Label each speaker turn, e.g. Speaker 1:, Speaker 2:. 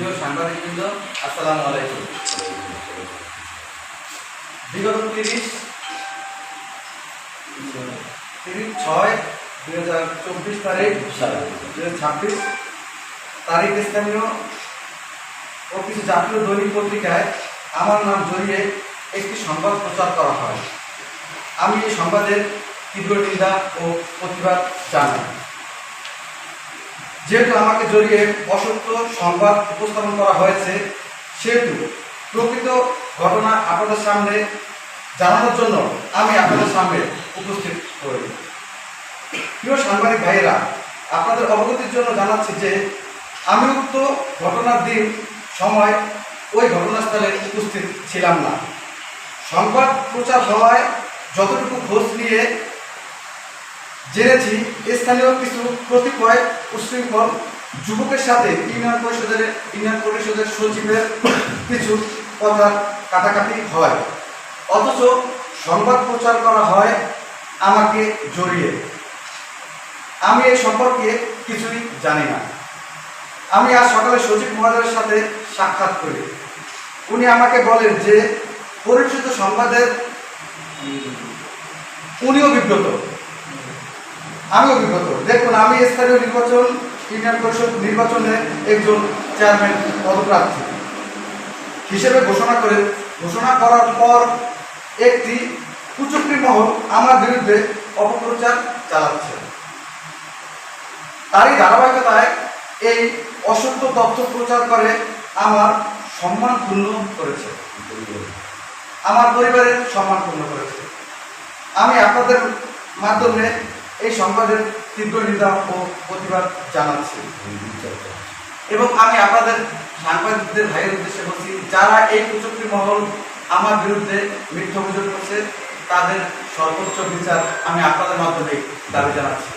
Speaker 1: প্রিয় সাংবাদিকবৃন্দ, আসসালামু আলাইকুম। বিগত 30/6/2024 তারিখ 2026 তারিখ স্থানীয় ও কিছু জাতীয় দৈনিক পত্রিকায় আমার নাম জড়িয়ে একটি সংবাদ প্রচার করা হয়। আমি এই সংবাদের তীব্র নিন্দা ও প্রতিবাদ জানাই। যেহেতু আমাকে জড়িয়ে অসত্য সংবাদ উপস্থাপন করা হয়েছে, সেহেতু প্রকৃত ঘটনা আপনাদের সামনে জানানোর জন্য আমি আপনাদের সামনে উপস্থিত করি। প্রিয় সাংবাদিক ভাইয়েরা, আপনাদের অবগতির জন্য জানাচ্ছি যে আমি উক্ত ঘটনার দিন সময় ওই ঘটনাস্থলে উপস্থিত ছিলাম না। সংবাদ প্রচার হওয়ায় যতটুকু খোঁজ নিয়ে জেনেছি, স্থানীয় কিছু কতিপয় উচ্ছৃঙ্খল যুবকের সাথে ইউনিয়ন পরিষদের সচিবের কিছু কথা কাটাকাটি হয়, অথচ সংবাদ প্রচার করা হয় আমাকে জড়িয়ে। আমি এই সম্পর্কে কিছুই জানি না। আমি আজ সকালে সচিব মহোদয়ের সাথে সাক্ষাৎ করি। উনি আমাকে বলেন যে পরিচিত সংবাদের উনিও বিব্রত, আমিও বিব্রত। দেখুন, আমি স্থানীয় ইউনিয়ন পরিষদ নির্বাচনে একজন চেয়ারম্যান পদপ্রার্থী হিসেবে ঘোষণা করার পর একটি কুচক্রী মহল আমার বিরুদ্ধে অপপ্রচার চালাচ্ছে। তারই ধারাবাহিকতায় এই অসত্য তথ্য প্রচার করে আমার সম্মান ক্ষুণ্ণ করেছে, আমার পরিবারের সম্মান ক্ষুণ্ণ করেছে। আমি আপনাদের মাধ্যমে এই সংবাদের তীব্র নিন্দা ও প্রতিবাদ জানাচ্ছি এবং আমি আপনাদের সাংবাদিকদের ভাইয়ের উদ্দেশ্যে বলছি, যারা এই কুচক্রী মহল আমার বিরুদ্ধে মিথ্যা অভিযোগ করছে, তাদের সর্বোচ্চ বিচার আমি আপনাদের মাধ্যমে দাবি জানাচ্ছি।